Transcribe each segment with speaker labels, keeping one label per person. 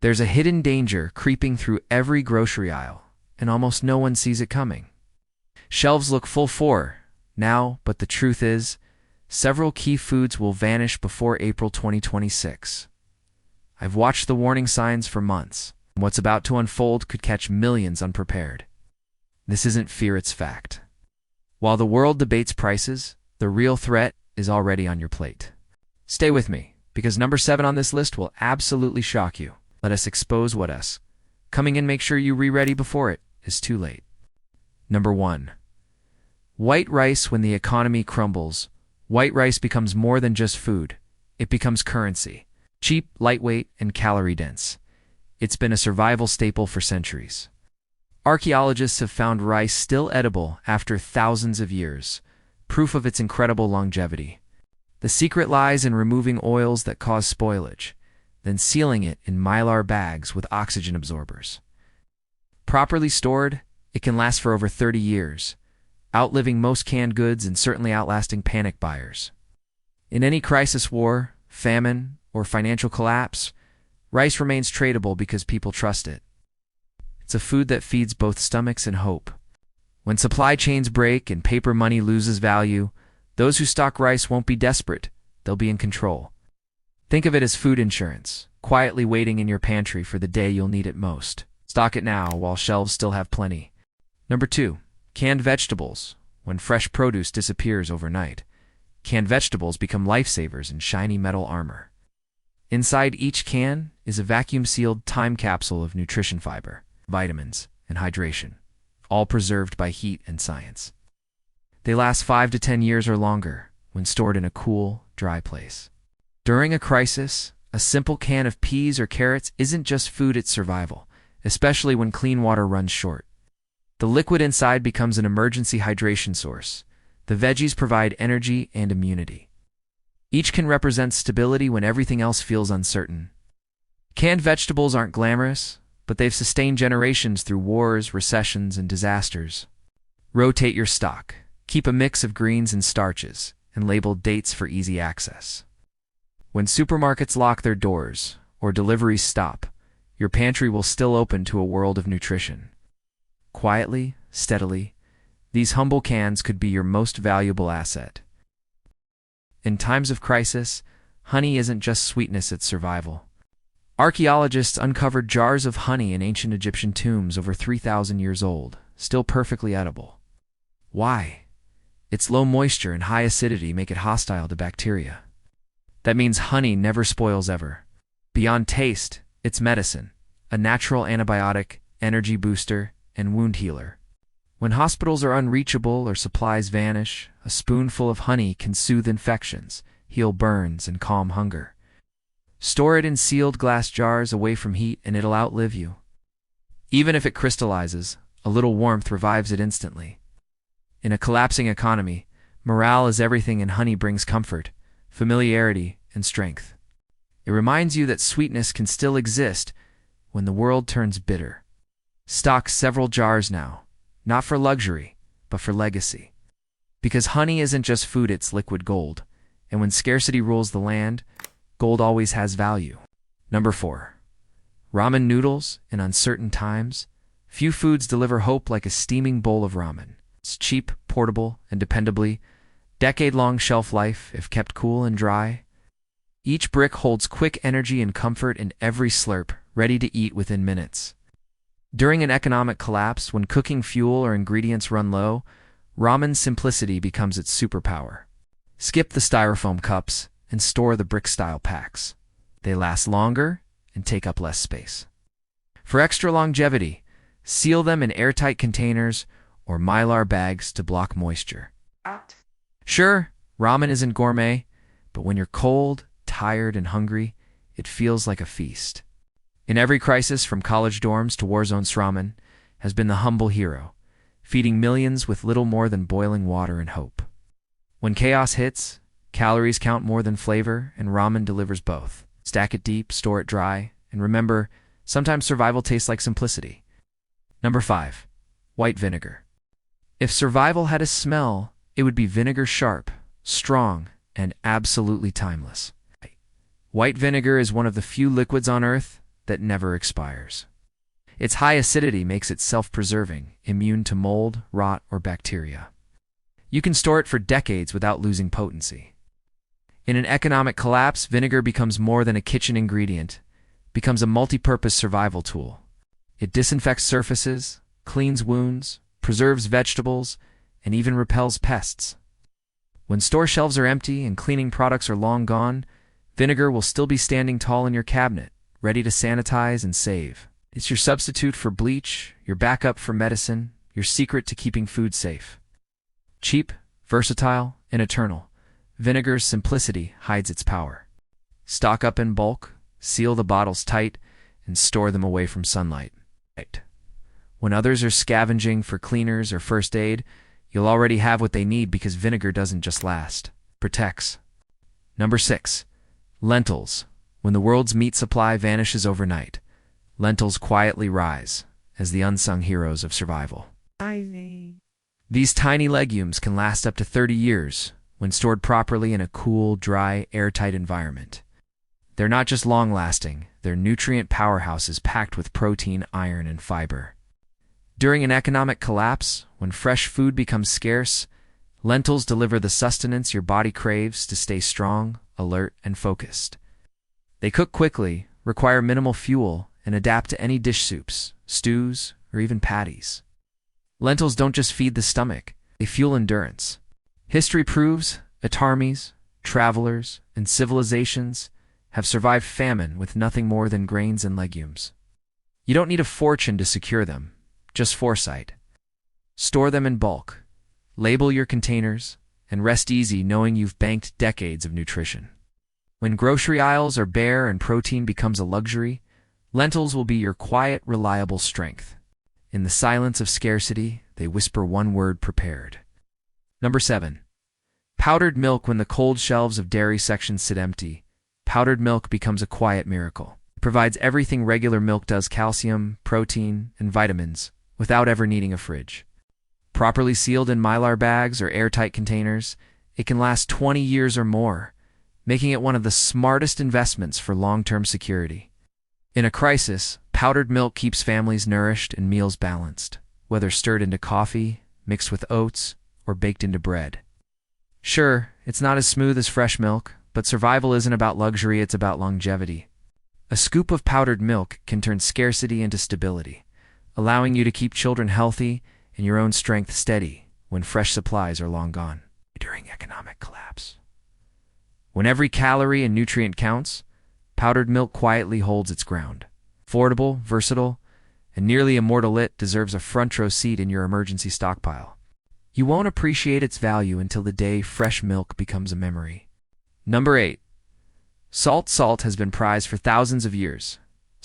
Speaker 1: There's a hidden danger creeping through every grocery aisle, and almost no one sees it coming. Shelves look full now, but the truth is, several key foods will vanish before April 2026. I've watched the warning signs for months. What's about to unfold could catch millions unprepared. This isn't fear, it's fact. While the world debates prices, the real threat is already on your plate. Stay with me, because number 7 on this list will absolutely shock you. Let us expose what us. Coming in, make sure you re-ready before it is too late. Number 1. White rice. When the economy crumbles, white rice becomes more than just food. It becomes currency. Cheap, lightweight, and calorie-dense. It's been a survival staple for centuries. Archaeologists have found rice still edible after thousands of years, proof of its incredible longevity. The secret lies in removing oils that cause spoilage, then sealing it in mylar bags with oxygen absorbers. Properly stored, it can last for over 30 years, outliving most canned goods and certainly outlasting panic buyers. In any crisis, war, famine, or financial collapse, rice remains tradable because people trust it. It's a food that feeds both stomachs and hope. When supply chains break and paper money loses value, those who stock rice won't be desperate, they'll be in control. Think of it as food insurance, quietly waiting in your pantry for the day you'll need it most. Stock it now while shelves still have plenty. Number 2. Canned vegetables. When fresh produce disappears overnight, canned vegetables become lifesavers in shiny metal armor. Inside each can is a vacuum-sealed time capsule of nutrition fiber, vitamins, and hydration, all preserved by heat and science. They last 5 to 10 years or longer when stored in a cool, dry place. During a crisis, a simple can of peas or carrots isn't just food, it's survival, especially when clean water runs short. The liquid inside becomes an emergency hydration source. The veggies provide energy and immunity. Each can represent stability when everything else feels uncertain. Canned vegetables aren't glamorous, but they've sustained generations through wars, recessions, and disasters. Rotate your stock. Keep a mix of greens and starches, and label dates for easy access. When supermarkets lock their doors or deliveries stop, your pantry will still open to a world of nutrition. Quietly, steadily, these humble cans could be your most valuable asset. In times of crisis, honey isn't just sweetness, it's survival. Archaeologists uncovered jars of honey in ancient Egyptian tombs over 3,000 years old, still perfectly edible. Why? Its low moisture and high acidity make it hostile to bacteria. That means honey never spoils ever. Beyond taste, it's medicine, a natural antibiotic, energy booster, and wound healer. When hospitals are unreachable or supplies vanish, a spoonful of honey can soothe infections, heal burns, and calm hunger. Store it in sealed glass jars away from heat and it'll outlive you. Even if it crystallizes, a little warmth revives it instantly. In a collapsing economy, morale is everything, and honey brings comfort, familiarity, and strength. It reminds you that sweetness can still exist when the world turns bitter. Stock several jars now, not for luxury, but for legacy. Because honey isn't just food, it's liquid gold, and when scarcity rules the land, gold always has value. Number 4. Ramen noodles. In uncertain times, few foods deliver hope like a steaming bowl of ramen. It's cheap, portable, and dependably, decade-long shelf life if kept cool and dry. Each brick holds quick energy and comfort in every slurp, ready to eat within minutes. During an economic collapse, when cooking fuel or ingredients run low, ramen's simplicity becomes its superpower. Skip the styrofoam cups and store the brick-style packs. They last longer and take up less space. For extra longevity, seal them in airtight containers or mylar bags to block moisture. Sure, ramen isn't gourmet, but when you're cold, tired, and hungry, it feels like a feast. In every crisis, from college dorms to war zones, ramen has been the humble hero, feeding millions with little more than boiling water and hope. When chaos hits, calories count more than flavor, and ramen delivers both. Stack it deep, store it dry, and remember, sometimes survival tastes like simplicity. Number 5. White vinegar. If survival had a smell, it would be vinegar, sharp, strong, and absolutely timeless. White vinegar is one of the few liquids on Earth that never expires. Its high acidity makes it self-preserving, immune to mold, rot, or bacteria. You can store it for decades without losing potency. In an economic collapse, vinegar becomes more than a kitchen ingredient, becomes a multi-purpose survival tool. It disinfects surfaces, cleans wounds, preserves vegetables, and even repels pests. When store shelves are empty and cleaning products are long gone, vinegar will still be standing tall in your cabinet, ready to sanitize and save. It's your substitute for bleach, your backup for medicine, your secret to keeping food safe. Cheap, versatile, and eternal, vinegar's simplicity hides its power. Stock up in bulk, seal the bottles tight, and store them away from sunlight. When others are scavenging for cleaners or first aid, you'll already have what they need because vinegar doesn't just last, it protects. Number 6. Lentils. When the world's meat supply vanishes overnight, lentils quietly rise as the unsung heroes of survival. These tiny legumes can last up to 30 years when stored properly in a cool, dry, airtight environment. They're not just long-lasting, they're nutrient powerhouses packed with protein, iron, and fiber. During an economic collapse, when fresh food becomes scarce, lentils deliver the sustenance your body craves to stay strong, alert, and focused. They cook quickly, require minimal fuel, and adapt to any dish soups, stews, or even patties. Lentils don't just feed the stomach, they fuel endurance. History proves that armies, travelers, and civilizations have survived famine with nothing more than grains and legumes. You don't need a fortune to secure them, just foresight. Store them in bulk, label your containers, and rest easy knowing you've banked decades of nutrition. When grocery aisles are bare and protein becomes a luxury, lentils will be your quiet, reliable strength. In the silence of scarcity, they whisper one word: prepared. Number 7. Powdered milk. When the cold shelves of dairy sections sit empty, powdered milk becomes a quiet miracle. It provides everything regular milk does: calcium, protein, and vitamins, without ever needing a fridge. Properly sealed in Mylar bags or airtight containers, it can last 20 years or more, making it one of the smartest investments for long-term security. In a crisis, powdered milk keeps families nourished and meals balanced, whether stirred into coffee, mixed with oats, or baked into bread. Sure, it's not as smooth as fresh milk, but survival isn't about luxury, it's about longevity. A scoop of powdered milk can turn scarcity into stability, allowing you to keep children healthy and your own strength steady when fresh supplies are long gone. During economic collapse, when every calorie and nutrient counts, powdered milk quietly holds its ground. Affordable, versatile, and nearly immortal, it deserves a front-row seat in your emergency stockpile. You won't appreciate its value until the day fresh milk becomes a memory. Number 8. Salt. Salt has been prized for thousands of years.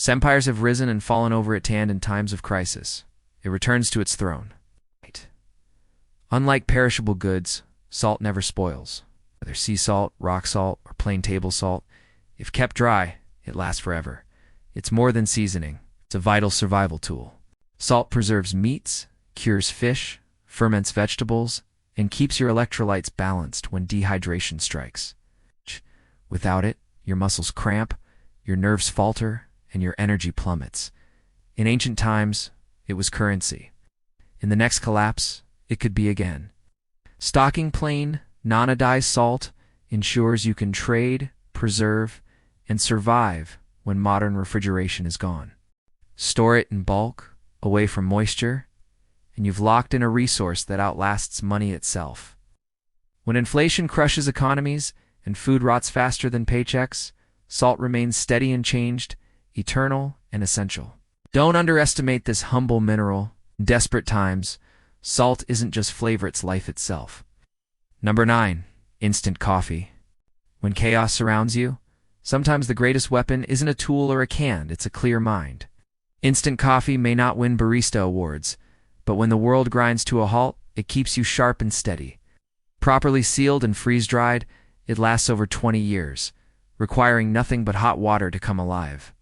Speaker 1: Empires have risen and fallen over its hand in times of crisis. It returns to its throne. Unlike perishable goods, salt never spoils. Whether sea salt, rock salt, or plain table salt, if kept dry, it lasts forever. It's more than seasoning. It's a vital survival tool. Salt preserves meats, cures fish, ferments vegetables, and keeps your electrolytes balanced when dehydration strikes. Without it, your muscles cramp, your nerves falter, and your energy plummets. In ancient times, it was currency. In the next collapse, it could be again. Stocking plain, non-anodized salt ensures you can trade, preserve, and survive when modern refrigeration is gone. Store it in bulk, away from moisture, and you've locked in a resource that outlasts money itself. When inflation crushes economies and food rots faster than paychecks, salt remains steady and changed, eternal and essential. Don't underestimate this humble mineral. In desperate times, salt isn't just flavor, it's life itself. Number 9. Instant coffee. When chaos surrounds you, sometimes the greatest weapon isn't a tool or a can, it's a clear mind. Instant coffee may not win barista awards, but when the world grinds to a halt, it keeps you sharp and steady. Properly sealed and freeze-dried, it lasts over 20 years, requiring nothing but hot water to come alive.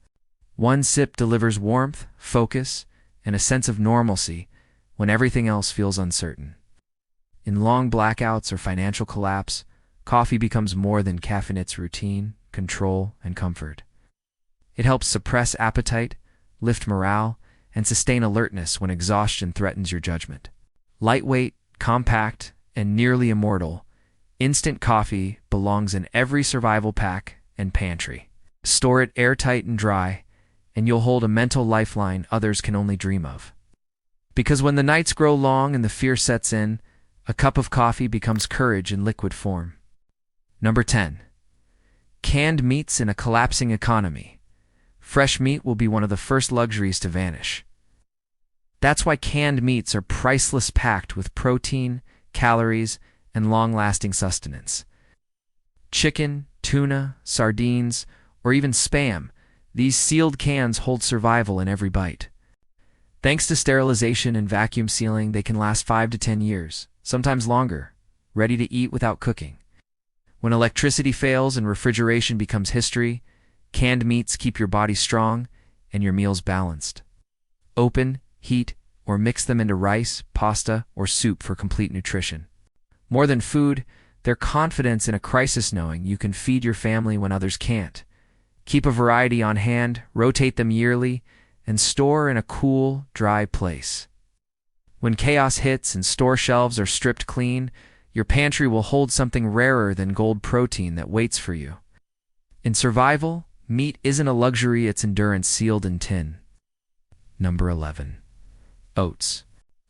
Speaker 1: One sip delivers warmth, focus, and a sense of normalcy when everything else feels uncertain. In long blackouts or financial collapse, coffee becomes more than caffeine. It's routine, control, and comfort. It helps suppress appetite, lift morale, and sustain alertness when exhaustion threatens your judgment. Lightweight, compact, and nearly immortal, instant coffee belongs in every survival pack and pantry. Store it airtight and dry, and you'll hold a mental lifeline others can only dream of. Because when the nights grow long and the fear sets in, a cup of coffee becomes courage in liquid form. Number 10. Canned meats in a collapsing economy. Fresh meat will be one of the first luxuries to vanish. That's why canned meats are priceless, packed with protein, calories, and long-lasting sustenance. Chicken, tuna, sardines, or even Spam, these sealed cans hold survival in every bite. Thanks to sterilization and vacuum sealing, they can last 5 to 10 years, sometimes longer, ready to eat without cooking. When electricity fails and refrigeration becomes history, canned meats keep your body strong and your meals balanced. Open, heat, or mix them into rice, pasta, or soup for complete nutrition. More than food, their confidence in a crisis, knowing you can feed your family when others can't. Keep a variety on hand, rotate them yearly, and store in a cool, dry place. When chaos hits and store shelves are stripped clean, your pantry will hold something rarer than gold protein that waits for you. In survival, meat isn't a luxury, it's endurance sealed in tin. Number 11. Oats.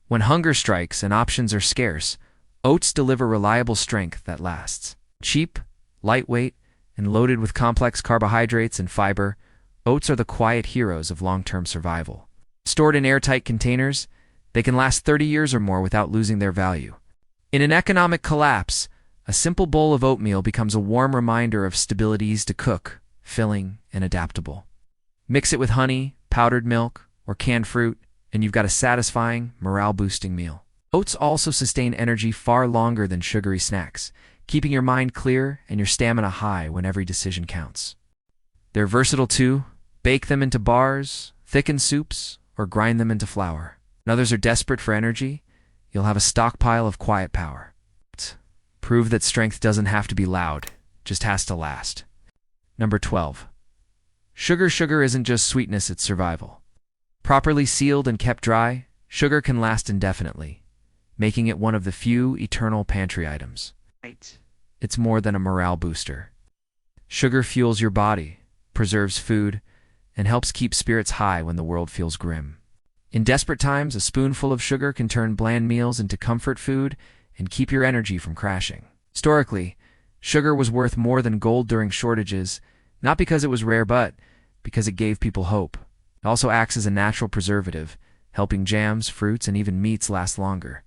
Speaker 1: When hunger strikes and options are scarce, oats deliver reliable strength that lasts. Cheap, lightweight, and loaded with complex carbohydrates and fiber, oats are the quiet heroes of long-term survival. Stored in airtight containers, they can last 30 years or more without losing their value. In an economic collapse, a simple bowl of oatmeal becomes a warm reminder of stability, easy to cook, filling, and adaptable. Mix it with honey, powdered milk, or canned fruit, and you've got a satisfying, morale-boosting meal. Oats also sustain energy far longer than sugary snacks, keeping your mind clear and your stamina high when every decision counts. They're versatile too. Bake them into bars, thicken soups, or grind them into flour. When others are desperate for energy, you'll have a stockpile of quiet power. Prove that strength doesn't have to be loud, just has to last. Number 12. Sugar isn't just sweetness, it's survival. Properly sealed and kept dry, sugar can last indefinitely, making it one of the few eternal pantry items. It's more than a morale booster. Sugar fuels your body, preserves food, and helps keep spirits high when the world feels grim. In desperate times, a spoonful of sugar can turn bland meals into comfort food and keep your energy from crashing. Historically, sugar was worth more than gold during shortages, not because it was rare, but because it gave people hope. It also acts as a natural preservative, helping jams, fruits, and even meats last longer.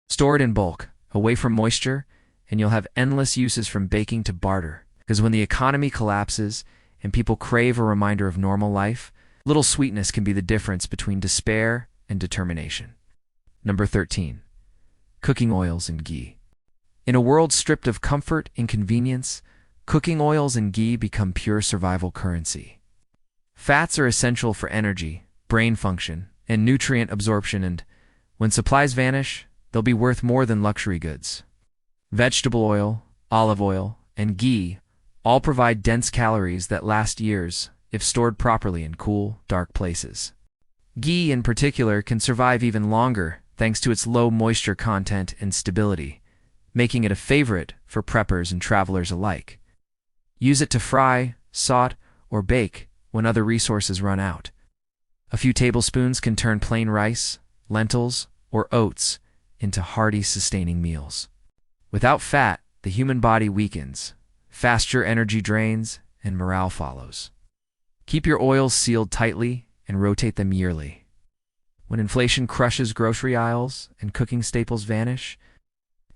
Speaker 1: Store it in bulk, away from moisture, and you'll have endless uses from baking to barter. Because when the economy collapses and people crave a reminder of normal life, little sweetness can be the difference between despair and determination. Number 13. Cooking oils and ghee. In a world stripped of comfort and convenience, cooking oils and ghee become pure survival currency. Fats are essential for energy, brain function, and nutrient absorption, and when supplies vanish, they'll be worth more than luxury goods. Vegetable oil, olive oil, and ghee all provide dense calories that last years if stored properly in cool, dark places. Ghee in particular can survive even longer thanks to its low moisture content and stability, making it a favorite for preppers and travelers alike. Use it to fry, saute, or bake when other resources run out. A few tablespoons can turn plain rice, lentils, or oats into hearty, sustaining meals. Without fat, the human body weakens, faster energy drains, and morale follows. Keep your oils sealed tightly and rotate them yearly. When inflation crushes grocery aisles and cooking staples vanish,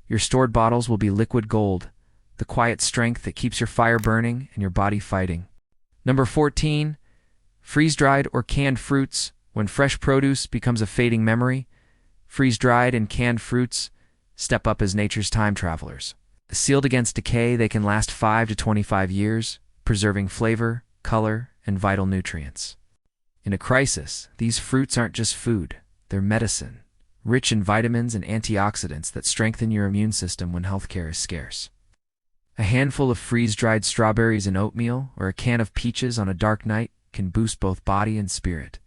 Speaker 1: your stored bottles will be liquid gold, the quiet strength that keeps your fire burning and your body fighting. Number 14. Freeze-dried or canned fruits. When fresh produce becomes a fading memory, freeze-dried and canned fruits step up as nature's time travelers. Sealed against decay, they can last 5 to 25 years, preserving flavor, color, and vital nutrients. In a crisis, these fruits aren't just food, they're medicine, rich in vitamins and antioxidants that strengthen your immune system when healthcare is scarce. A handful of freeze-dried strawberries in oatmeal or a can of peaches on a dark night can boost both body and spirit.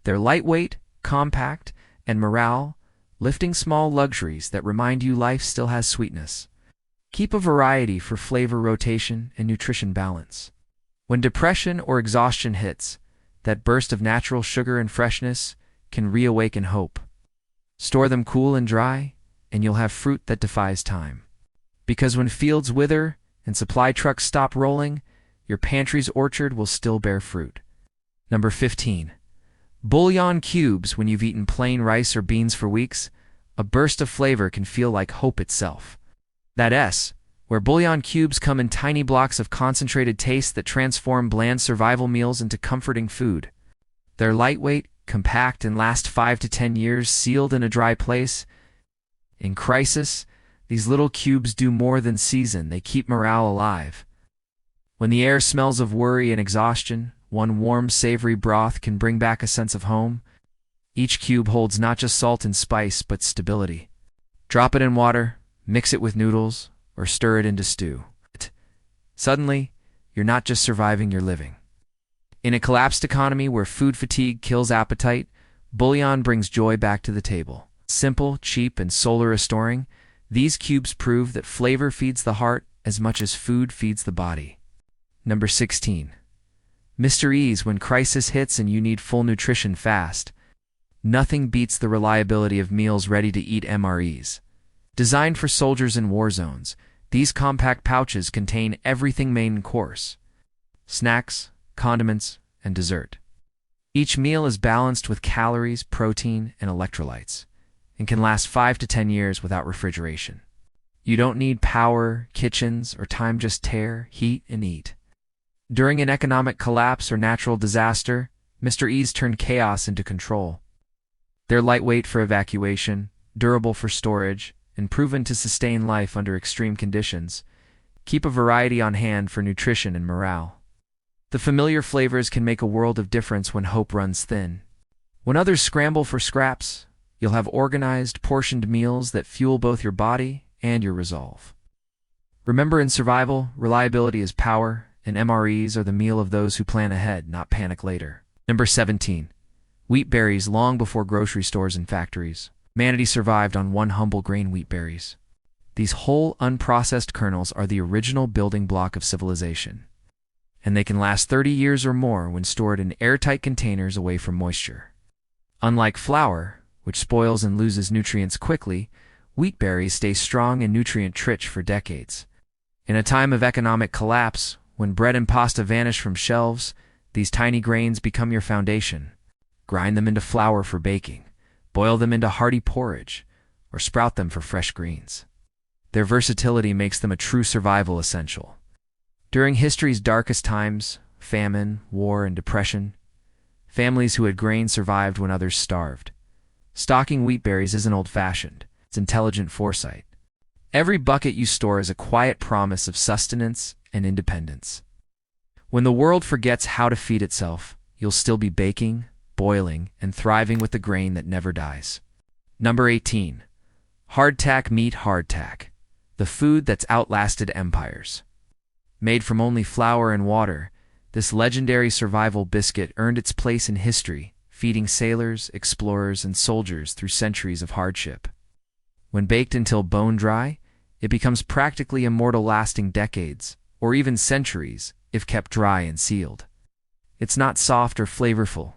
Speaker 1: They're lightweight, compact, and morale-lifting small luxuries that remind you life still has sweetness. Keep a variety for flavor rotation and nutrition balance. When depression or exhaustion hits, that burst of natural sugar and freshness can reawaken hope. Store them cool and dry, and you'll have fruit that defies time. Because when fields wither and supply trucks stop rolling, your pantry's orchard will still bear fruit. Number 15. Bouillon cubes. When you've eaten plain rice or beans for weeks, a burst of flavor can feel like hope itself. That S, where bouillon cubes come in tiny blocks of concentrated taste that transform bland survival meals into comforting food. They're lightweight, compact, and last 5 to 10 years sealed in a dry place. In crisis, these little cubes do more than season, they keep morale alive. When the air smells of worry and exhaustion, one warm, savory broth can bring back a sense of home. Each cube holds not just salt and spice, but stability. Drop it in water, mix it with noodles, or stir it into stew. Suddenly, you're not just surviving, you're living. In a collapsed economy where food fatigue kills appetite, bouillon brings joy back to the table. Simple, cheap, and soul-restoring, these cubes prove that flavor feeds the heart as much as food feeds the body. Number 16. Mr. Ease. When crisis hits and you need full nutrition fast, nothing beats the reliability of meals ready-to-eat MREs. Designed for soldiers in war zones, these compact pouches contain everything main course: snacks, condiments, and dessert. Each meal is balanced with calories, protein, and electrolytes, and can last 5 to 10 years without refrigeration. You don't need power, kitchens, or time, just tear, heat, and eat. During an economic collapse or natural disaster, Mr. Ease turned chaos into control. They're lightweight for evacuation, durable for storage, and proven to sustain life under extreme conditions. Keep a variety on hand for nutrition and morale. The familiar flavors can make a world of difference when hope runs thin. When others scramble for scraps, you'll have organized, portioned meals that fuel both your body and your resolve. Remember, in survival, reliability is power, and MREs are the meal of those who plan ahead, not panic later. Number 17. Wheat berries. Long before grocery stores and factories, humanity survived on one humble grain: wheat berries. These whole, unprocessed kernels are the original building block of civilization, and they can last 30 years or more when stored in airtight containers away from moisture. Unlike flour, which spoils and loses nutrients quickly, wheat berries stay strong and nutrient-rich for decades. In a time of economic collapse, when bread and pasta vanish from shelves, these tiny grains become your foundation. Grind them into flour for baking, boil them into hearty porridge, or sprout them for fresh greens. Their versatility makes them a true survival essential. During history's darkest times, famine, war, and depression, families who had grain survived when others starved. Stocking wheat berries isn't old-fashioned, it's intelligent foresight. Every bucket you store is a quiet promise of sustenance and independence. When the world forgets how to feed itself, you'll still be baking, boiling, and thriving with the grain that never dies. Number 18. Hardtack meat. Hardtack, the food that's outlasted empires. Made from only flour and water, this legendary survival biscuit earned its place in history, feeding sailors, explorers, and soldiers through centuries of hardship. When baked until bone dry, it becomes practically immortal, lasting decades, or even centuries, if kept dry and sealed. It's not soft or flavorful,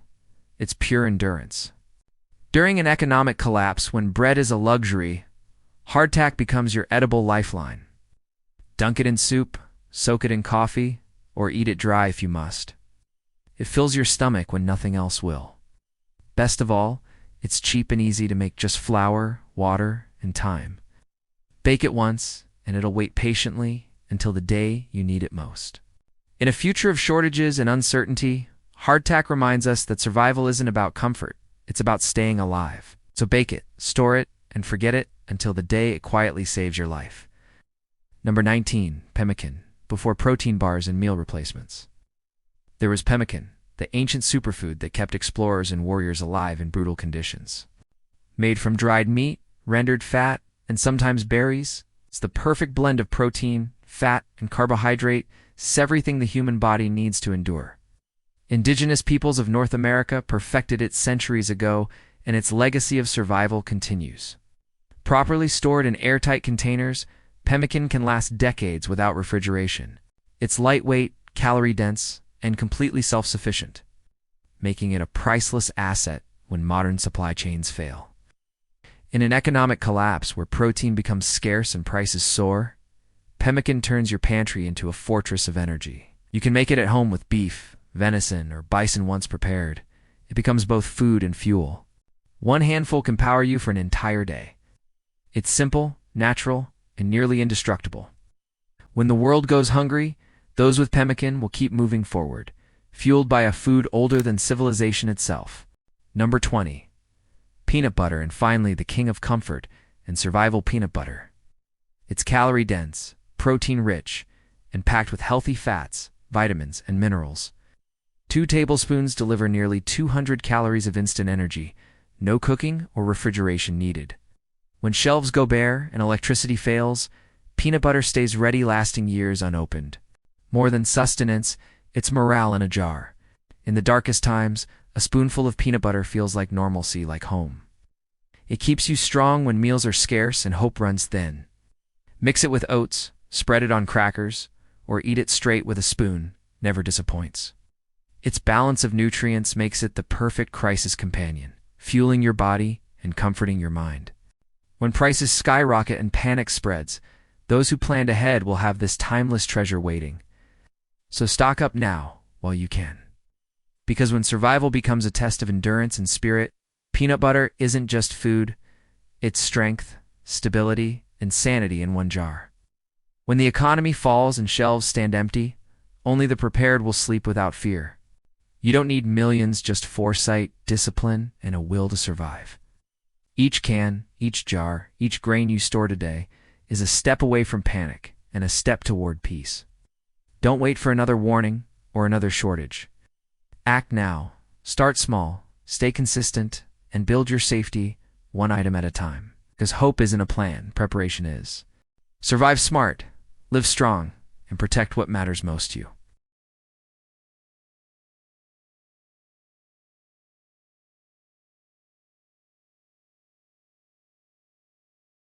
Speaker 1: it's pure endurance. During an economic collapse, when bread is a luxury, hardtack becomes your edible lifeline. Dunk it in soup, soak it in coffee, or eat it dry if you must. It fills your stomach when nothing else will. Best of all, it's cheap and easy to make: just flour, water, and time. Bake it once, and it'll wait patiently until the day you need it most. In a future of shortages and uncertainty, hardtack reminds us that survival isn't about comfort, it's about staying alive. So bake it, store it, and forget it until the day it quietly saves your life. Number 19. Pemmican. Before protein bars and meal replacements, there was pemmican, the ancient superfood that kept explorers and warriors alive in brutal conditions. Made from dried meat, rendered fat, and sometimes berries, it's the perfect blend of protein, fat, and carbohydrate is everything the human body needs to endure. Indigenous peoples of North America perfected it centuries ago, and its legacy of survival continues. Properly stored in airtight containers, pemmican can last decades without refrigeration. It's lightweight, calorie-dense, and completely self-sufficient, making it a priceless asset when modern supply chains fail. In an economic collapse where protein becomes scarce and prices soar, pemmican turns your pantry into a fortress of energy. You can make it at home with beef, venison, or bison once prepared. It becomes both food and fuel. One handful can power you for an entire day. It's simple, natural, and nearly indestructible. When the world goes hungry, those with pemmican will keep moving forward, fueled by a food older than civilization itself. Number 20. Peanut butter, and finally the king of comfort and survival, peanut butter. It's calorie-dense, protein-rich, and packed with healthy fats, vitamins, and minerals. 2 tablespoons deliver nearly 200 calories of instant energy, no cooking or refrigeration needed. When shelves go bare and electricity fails, peanut butter stays ready, lasting years unopened. More than sustenance, it's morale in a jar. In the darkest times, a spoonful of peanut butter feels like normalcy, like home. It keeps you strong when meals are scarce and hope runs thin. Mix it with oats, spread it on crackers, or eat it straight with a spoon, never disappoints. Its balance of nutrients makes it the perfect crisis companion, fueling your body and comforting your mind. When prices skyrocket and panic spreads, those who planned ahead will have this timeless treasure waiting. So stock up now while you can. Because when survival becomes a test of endurance and spirit, peanut butter isn't just food, it's strength, stability, and sanity in one jar. When the economy falls and shelves stand empty, only the prepared will sleep without fear. You don't need millions, just foresight, discipline, and a will to survive. Each can, each jar, each grain you store today is a step away from panic and a step toward peace. Don't wait for another warning or another shortage. Act now, start small, stay consistent, and build your safety one item at a time. Because hope isn't a plan, preparation is. Survive smart, live strong, and protect what matters most to you.